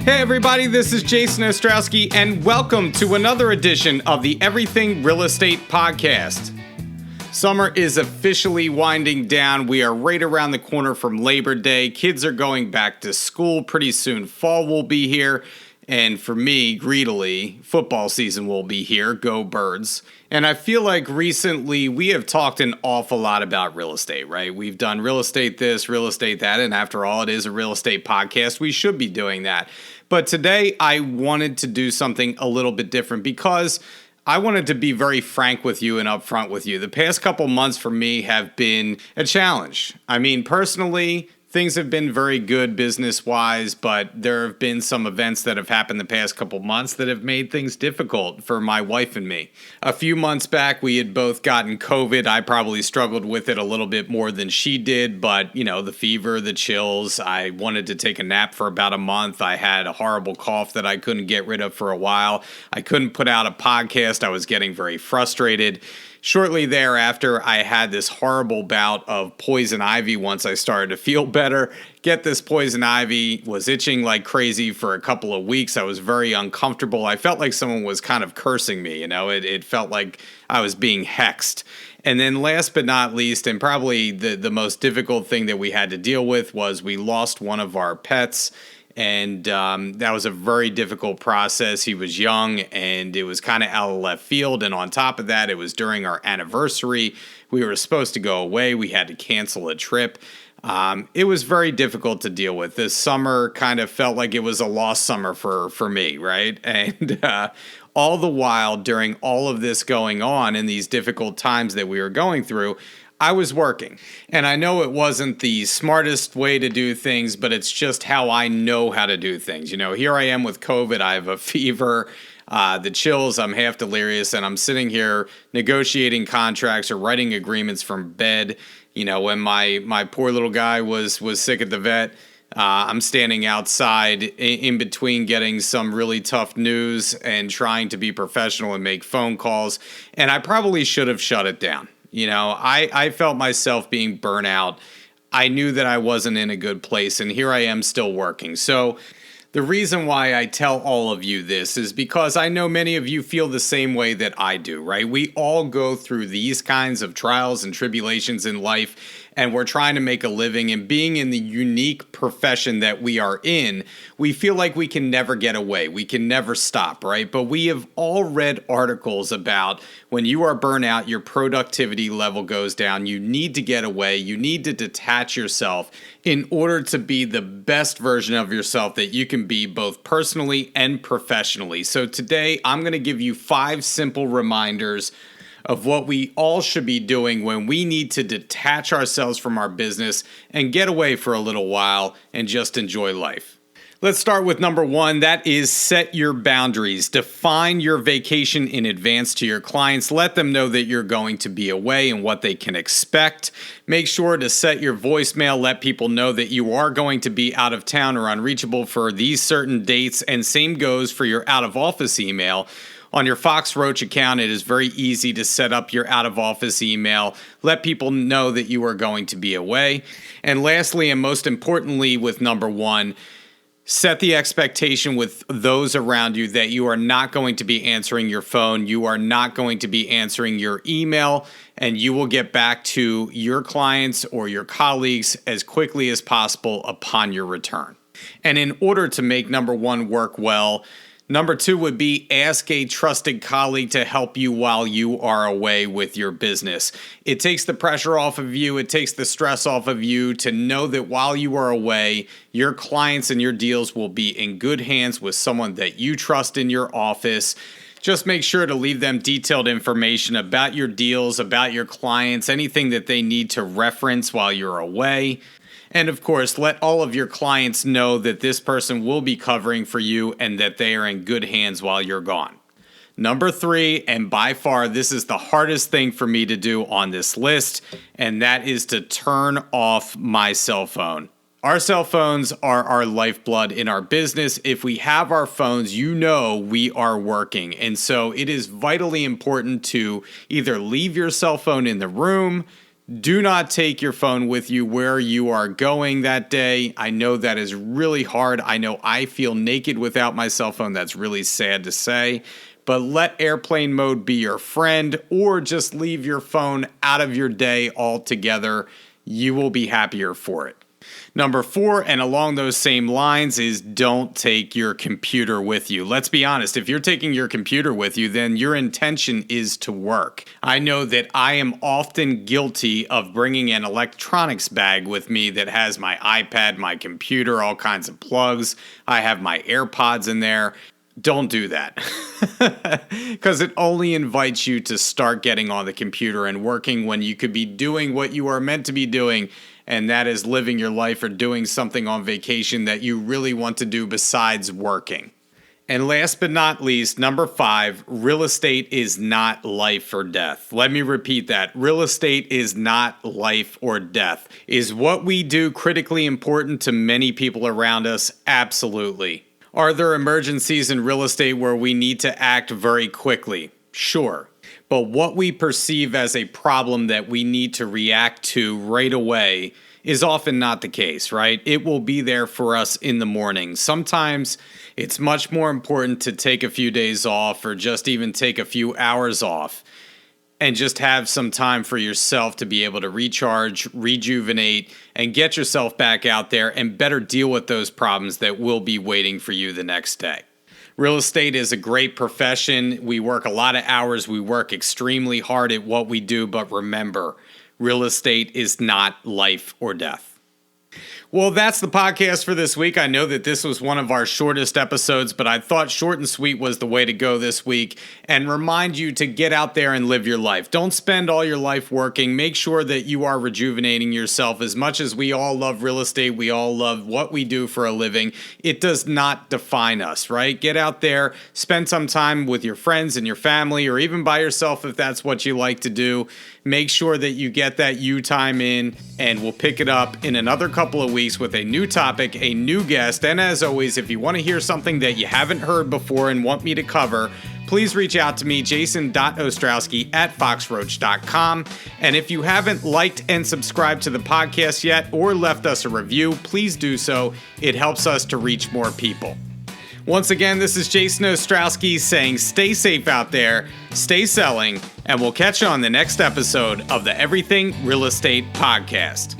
Hey everybody, this is Jason Ostrowski, and welcome to another edition of the Everything Real Estate Podcast. Summer is officially winding down. We are right around the corner from Labor Day. Kids are going back to school pretty soon. Fall will be here. And for me, greedily, football season will be here. Go Birds. And I feel like recently we have talked an awful lot about real estate, right? We've done real estate this, real estate that, and after all, it is a real estate podcast. We should be doing that. But today I wanted to do something a little bit different because I wanted to be very frank with you and upfront with you. The past couple months for me have been a challenge. I mean, personally, things have been very good business-wise, but there have been some events that have happened the past couple months that have made things difficult for my wife and me. A few months back, we had both gotten COVID. I probably struggled with it a little bit more than she did, but, you know, the fever, the chills, I wanted to take a nap for about a month. I had a horrible cough that I couldn't get rid of for a while. I couldn't put out a podcast. I was getting very frustrated. Shortly thereafter, I had this horrible bout of poison ivy once I started to feel better. Get this, poison ivy was itching like crazy for a couple of weeks. I was very uncomfortable. I felt like someone was kind of cursing me, you know. It felt like I was being hexed. And then last but not least, and probably the most difficult thing that we had to deal with was we lost one of our pets. And that was a very difficult process. He was young, and it was kind of out of left field. And on top of that, it was during our anniversary. We were supposed to go away. We had to cancel a trip. It was very difficult to deal with. This summer kind of felt like it was a lost summer for me, right? And all the while, during all of this going on and these difficult times that we were going through, I was working, and I know it wasn't the smartest way to do things, but it's just how I know how to do things. You know, here I am with COVID. I have a fever, the chills, I'm half delirious, and I'm sitting here negotiating contracts or writing agreements from bed. You know, when my poor little guy was sick at the vet, I'm standing outside in between getting some really tough news and trying to be professional and make phone calls, and I probably should have shut it down. You know, I felt myself being burnt out. I knew that I wasn't in a good place, and here I am still working. So the reason why I tell all of you this is because I know many of you feel the same way that I do, right? We all go through these kinds of trials and tribulations in life, and we're trying to make a living. And being in the unique profession that we are in, we feel like we can never get away. We can never stop, right? But we have all read articles about when you are burnt out, your productivity level goes down. You need to get away. You need to detach yourself in order to be the best version of yourself that you can be, both personally and professionally. So today, I'm going to give you 5 simple reminders of what we all should be doing when we need to detach ourselves from our business and get away for a little while and just enjoy life. Let's start with number 1. That is set your boundaries. Define your vacation in advance to your clients. Let them know that you're going to be away and what they can expect. Make sure to set your voicemail. Let people know that you are going to be out of town or unreachable for these certain dates. And same goes for your out of office email. On your Fox Roach account, it is very easy to set up your out-of-office email. Let people know that you are going to be away. And lastly, and most importantly, with number 1, set the expectation with those around you that you are not going to be answering your phone. You are not going to be answering your email, and you will get back to your clients or your colleagues as quickly as possible upon your return. And in order to make number 1 work well, number 2 would be ask a trusted colleague to help you while you are away with your business. It takes the pressure off of you. It takes the stress off of you to know that while you are away, your clients and your deals will be in good hands with someone that you trust in your office. Just make sure to leave them detailed information about your deals, about your clients, anything that they need to reference while you're away. And of course, let all of your clients know that this person will be covering for you and that they are in good hands while you're gone. Number 3, and by far this is the hardest thing for me to do on this list, and that is to turn off my cell phone. Our cell phones are our lifeblood in our business. If we have our phones, you know we are working. And so it is vitally important to either leave your cell phone in the room, Do not take your phone with you where you are going that day. I know that is really hard. I know I feel naked without my cell phone. That's really sad to say. But let airplane mode be your friend, or just leave your phone out of your day altogether. You will be happier for it. Number 4, and along those same lines, is don't take your computer with you. Let's be honest, if you're taking your computer with you, then your intention is to work. I know that I am often guilty of bringing an electronics bag with me that has my iPad, my computer, all kinds of plugs. I have my AirPods in there. Don't do that, because it only invites you to start getting on the computer and working when you could be doing what you are meant to be doing, and that is living your life or doing something on vacation that you really want to do besides working. And last but not least, number 5, real estate is not life or death. Let me repeat that. Real estate is not life or death. Is what we do critically important to many people around us? Absolutely. Are there emergencies in real estate where we need to act very quickly? Sure. But what we perceive as a problem that we need to react to right away is often not the case, right? It will be there for us in the morning. Sometimes it's much more important to take a few days off, or just even take a few hours off, and just have some time for yourself to be able to recharge, rejuvenate, and get yourself back out there and better deal with those problems that will be waiting for you the next day. Real estate is a great profession. We work a lot of hours. We work extremely hard at what we do, but remember, real estate is not life or death. Well, that's the podcast for this week. I know that this was one of our shortest episodes, but I thought short and sweet was the way to go this week, and remind you to get out there and live your life. Don't spend all your life working. Make sure that you are rejuvenating yourself. As much as we all love real estate, we all love what we do for a living, it does not define us, right? Get out there, spend some time with your friends and your family, or even by yourself if that's what you like to do. Make sure that you get that you time in, and we'll pick it up in another couple of weeks with a new topic, a new guest. And as always, if you want to hear something that you haven't heard before and want me to cover, please reach out to me, jason.ostrowski@foxroach.com. And if you haven't liked and subscribed to the podcast yet, or left us a review, please do so. It helps us to reach more people. Once again, this is Jason Ostrowski saying stay safe out there, stay selling, and we'll catch you on the next episode of the Everything Real Estate Podcast.